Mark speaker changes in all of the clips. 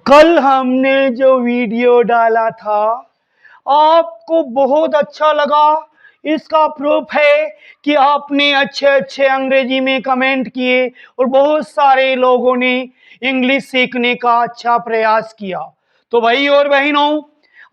Speaker 1: कल हमने जो वीडियो डाला था आपको बहुत अच्छा लगा। इसका प्रूफ है कि आपने अच्छे अच्छे अंग्रेजी में कमेंट किए और बहुत सारे लोगों ने इंग्लिश सीखने का अच्छा प्रयास किया। तो भाई और बहनों,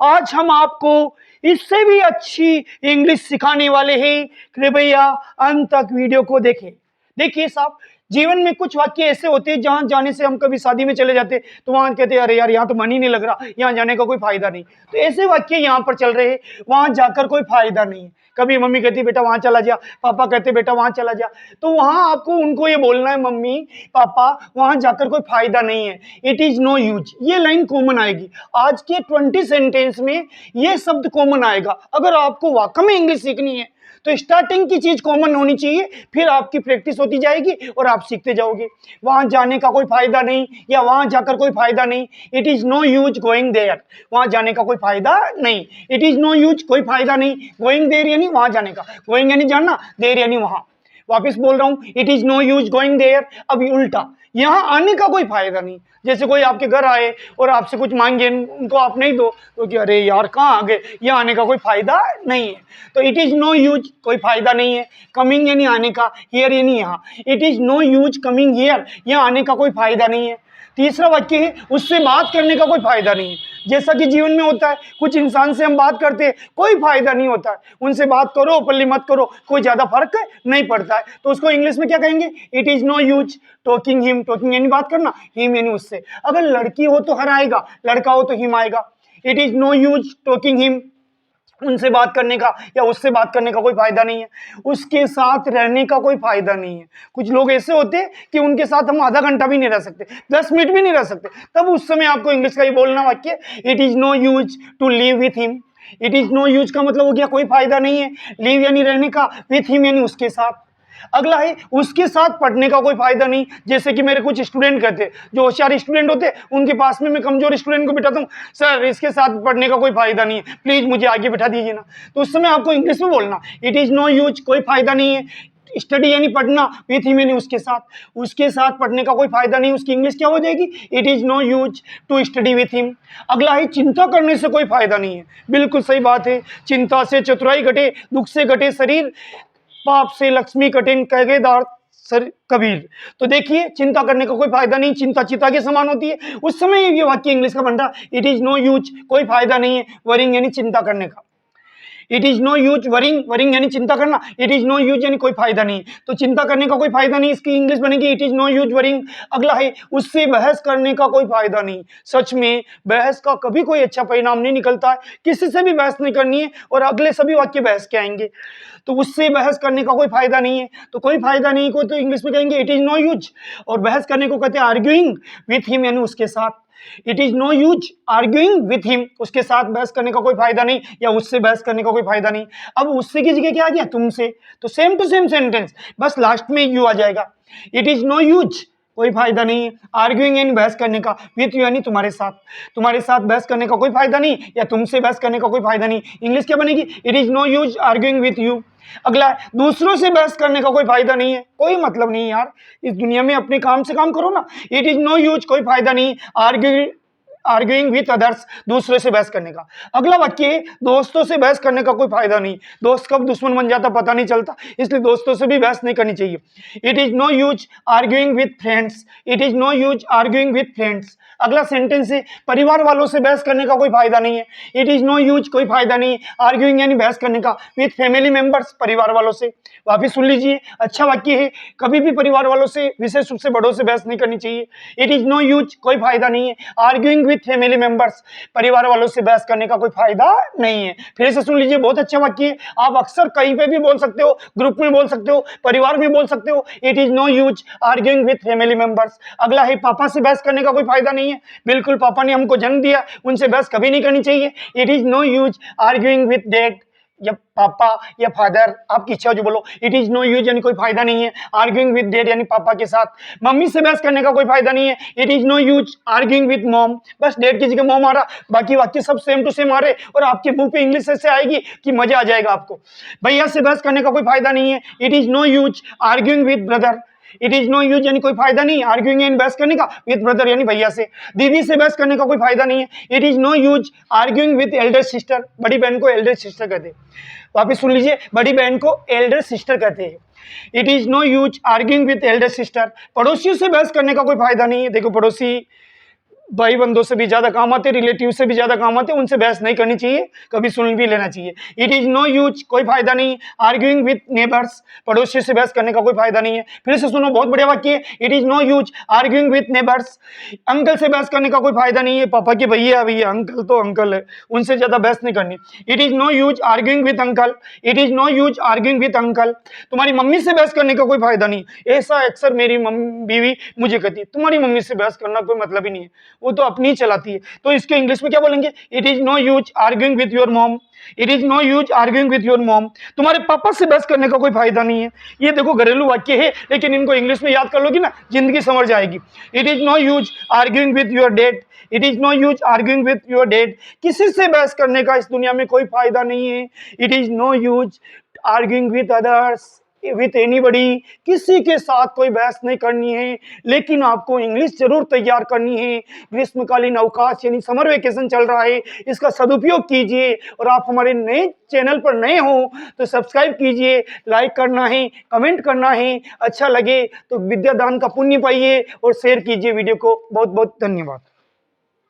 Speaker 1: आज हम आपको इससे भी अच्छी इंग्लिश सिखाने वाले हैं। कृपया अंत तक वीडियो को देखें। देखिए साहब, जीवन में कुछ वाक्य ऐसे होते हैं जहां जाने से हम कभी शादी में चले जाते तो वहां कहते हैं अरे यार यहाँ तो मन ही नहीं लग रहा, यहाँ जाने का कोई फायदा नहीं। तो ऐसे वाक्य यहाँ पर चल रहे हैं, वहां जाकर कोई फायदा नहीं है। कभी मम्मी कहती बेटा वहां चला जा, पापा कहते बेटा वहां चला जा, तो वहां आपको उनको ये बोलना है मम्मी पापा वहां जाकर कोई फायदा नहीं है, इट इज नो यूज। ये लाइन कॉमन आएगी आज के 20 सेंटेंस में, ये शब्द कॉमन आएगा। अगर आपको वाकई में इंग्लिश सीखनी है तो स्टार्टिंग की चीज कॉमन होनी चाहिए, फिर आपकी प्रैक्टिस होती जाएगी और आप सीखते जाओगे। वहां जाने का कोई फायदा नहीं या वहां जाकर कोई फायदा नहीं, it is no use going there. वहां जाने का कोई फायदा नहीं, इट इज नो यूज कोई फायदा नहीं। गोइंग देयर यानी वहां जाने का, गोइंग यानी जाना, देयर यानी वहां। वापिस बोल रहा हूं, it is no use going there. अभी उल्टा, यहां आने का कोई फायदा नहीं। जैसे कोई आपके घर आए और आपसे कुछ मांगे, उनको आप नहीं दो तो कि अरे यार कहाँ आ गए, यहाँ आने का कोई फायदा नहीं है। तो इट इज नो यूज कोई फायदा नहीं है। कमिंग यानी आने का, हियर यानी यहाँ। It is no use coming here, यहाँ आने का कोई फायदा नहीं है। तीसरा वाक्य है उससे बात करने का कोई फायदा नहीं है। जैसा कि जीवन में होता है, कुछ इंसान से हम बात करते हैं, कोई फायदा नहीं होता है। उनसे बात करो पल्ली मत करो, कोई ज्यादा फर्क नहीं पड़ता है। तो उसको इंग्लिश में क्या कहेंगे, it is no use talking him. Talking यानी बात करना, हिम यानी उससे। अगर लड़की हो तो हर आएगा, लड़का हो तो हिम आएगा। It is no use talking him, उनसे बात करने का या उससे बात करने का कोई फायदा नहीं है। उसके साथ रहने का कोई फायदा नहीं है। कुछ लोग ऐसे होते हैं कि उनके साथ हम आधा घंटा भी नहीं रह सकते, 10 मिनट भी नहीं रह सकते, तब उस समय आपको इंग्लिश का ही बोलना वाक्य, it is no use to live with him. It is no use का मतलब हो गया कोई फायदा नहीं है, लिव यानी रहने का, विथ हिम यानी उसके साथ। अगला है उसके साथ पढ़ने का कोई फायदा नहीं। जैसे कि मेरे कुछ स्टूडेंट कहते, जो होशियार स्टूडेंट होते, उनके पास में मैं कमजोर स्टूडेंट को बिठाता हूँ, सर इसके साथ पढ़ने का कोई फायदा नहीं है, प्लीज मुझे आगे बिठा दीजिए ना। तो उस समय आपको इंग्लिश में बोलना, इट इज नो यूज कोई फायदा नहीं है। स्टडी यानी पढ़ना, विथ हिम यानी उसके साथ। उसके साथ पढ़ने का कोई फायदा नहीं, उसकी इंग्लिश क्या हो जाएगी, it is no use to study with him. अगला है चिंता करने से कोई फायदा नहीं है। बिल्कुल सही बात है, चिंता से चतुराई घटे, दुख से घटे शरीर, पाप से लक्ष्मी कठिन कहेदार सर कबीर। तो देखिए चिंता करने का कोई फायदा नहीं, चिंता चिता के समान होती है। उस समय ये वाक्य इंग्लिश का बन रहा, इट इज नो यूज कोई फायदा नहीं है, वरिंग यानी चिंता करने का। It is no use worrying, worrying यानी चिंता करना, इट इज नो यूज यानी कोई फायदा नहीं। तो चिंता करने का कोई फायदा नहीं, इसकी इंग्लिश बनेगी it is no use worrying. अगला है उससे बहस करने का कोई फायदा नहीं। सच में बहस का कभी कोई अच्छा परिणाम नहीं निकलता है, किसी से भी बहस नहीं करनी है और अगले सभी वाक्य बहस के आएंगे। तो उससे बहस करने का कोई फायदा नहीं है, तो कोई फायदा नहीं को तो इंग्लिश में कहेंगे इट इज नो यूज। और बहस करने को कहते हैं आर्ग्यूइंग विथ हिम यानी उसके साथ। It is no use arguing with him, उसके साथ बहस करने का कोई फायदा नहीं या उससे बहस करने का कोई फायदा नहीं। अब उससे की जगह क्या आ गया, तुमसे, तो सेम टू सेम सेंटेंस, बस लास्ट में यू आ जाएगा। इट इज नो यूज कोई फायदा नहीं है, आर्ग्यूइंग यानी बहस करने का, विथ यू यानी तुम्हारे साथ। तुम्हारे साथ बहस करने का कोई फायदा नहीं या तुमसे बहस करने का कोई फायदा नहीं, इंग्लिश क्या बनेगी, it is no use arguing with you. अगला दूसरों से बहस करने का कोई फायदा नहीं है, कोई मतलब नहीं यार, इस दुनिया में अपने काम से काम करो ना। इट इज नो यूज कोई फायदा नहीं, आर्ग्यूइंग विथ अदर्स, दूसरे से बहस करने का। अगला वाक्य, दोस्तों से बहस करने का कोई फायदा नहीं। दोस्त कब दुश्मन बन जाता पता नहीं चलता, इसलिए दोस्तों से भी बहस नहीं करनी चाहिए। It is no use arguing with friends, it is no use arguing with friends. अगला सेंटेंस है परिवार वालों से बहस करने का कोई फायदा नहीं है। इट इज नो यूज कोई फायदा नहीं, आर्ग्यूइंग यानी बहस करने का, विथ फैमिली मेंबर्स परिवार वालों से। वापिस सुन लीजिए, अच्छा वाक्य है, कभी भी परिवार वालों से, विशेष रूप से बड़ों से बहस नहीं करनी चाहिए। इट इज नो यूज कोई फायदा नहीं है, आर्ग्यूइंग विथ फैमिली मेंबर्स परिवार वालों से बहस करने का कोई फायदा नहीं है। फिर से सुन लीजिए, बहुत अच्छा वाक्य है, आप अक्सर कहीं पे भी बोल सकते हो, ग्रुप में बोल सकते हो, परिवार में बोल सकते हो। It is no use arguing with family members. अगला है पापा से बहस करने का कोई फायदा नहीं है। बिल्कुल, पापा ने हमको जन्म दिया, उनसे बहस कभी नहीं करनी चाहिए। It is no use arguing with dad या पापा या फादर, आपकी इच्छा जो बोलो। इट इज नो यूज यानी कोई फायदा नहीं है, आर्ग्यूइंग विद डैड यानी पापा के साथ। मम्मी से बहस करने का कोई फायदा नहीं है। It is no use arguing with mom, बस डैड की जगह मॉम आ रहा, बाकी वाक्य सब सेम टू सेम आ रहे और आपके मुंह पे इंग्लिश ऐसे आएगी कि मजा आ जाएगा आपको। भैया से बहस करने का कोई फायदा नहीं है। It is no use arguing with brother, it is no use यानी कोई फायदा नहीं आर्ग्यूइंग एंड बहस करने का विद ब्रदर यानी भैया से, दीदी से बहस करने का कोई फायदा नहीं है। It is no use arguing with elder sister, बड़ी बहन को एल्डर सिस्टर कहते हैं। वापिस सुन लीजिए, बड़ी बहन को एल्डर सिस्टर कहते हैं। It is no use arguing with elder sister, पड़ोसियों से बहस करने का कोई फायदा नहीं है। देखो पड़ोसी भाई बंधुओं से भी ज्यादा काम आते, रिलेटिव से भी ज्यादा काम आते, उनसे बहस नहीं करनी चाहिए, कभी सुन भी लेना चाहिए। इट इज नो यूज कोई फायदा नहीं आर्ग्यूइंग विद नेबर्स, पड़ोसी से बहस करने का कोई फायदा नहीं है। फिर से सुनो, बहुत बढ़िया वाक्य है। It is no use arguing with neighbours, uncle से बहस करने का कोई फायदा नहीं है। पापा के भैया भैया, अंकल तो अंकल है, उनसे ज्यादा बहस नहीं करनी। It is no use arguing with uncle, it is no use arguing with uncle, तुम्हारी मम्मी से बहस करने का कोई फायदा नहीं। ऐसा अक्सर मेरी बीवी मुझे कहती है, तुम्हारी मम्मी से बहस करना कोई मतलब ही नहीं है, वो तो अपनी चलाती है। तो इसके इंग्लिश में क्या बोलेंगे? It is no use arguing with your mom, it is no use arguing with your mom, तुम्हारे पापा से बहस करने का कोई फायदा नहीं है। ये देखो घरेलू वाक्य है, लेकिन इनको इंग्लिश में याद कर लोगी ना, जिंदगी समझ जाएगी। It is no use arguing with your dad, it is no use arguing with your dad, किसी से बहस करने का इस दुनिया में कोई फायदा नहीं है। It is no use arguing with others, with anybody, किसी के साथ कोई बहस नहीं करनी है। लेकिन आपको इंग्लिश जरूर तैयार करनी है। ग्रीष्मकालीन अवकाश यानी समर वेकेशन चल रहा है, इसका सदुपयोग कीजिए। और आप हमारे नए चैनल पर नए हो तो सब्सक्राइब कीजिए, लाइक करना है, कमेंट करना है, अच्छा लगे तो विद्यादान का पुण्य पाइए और शेयर कीजिए वीडियो को। बहुत बहुत धन्यवाद।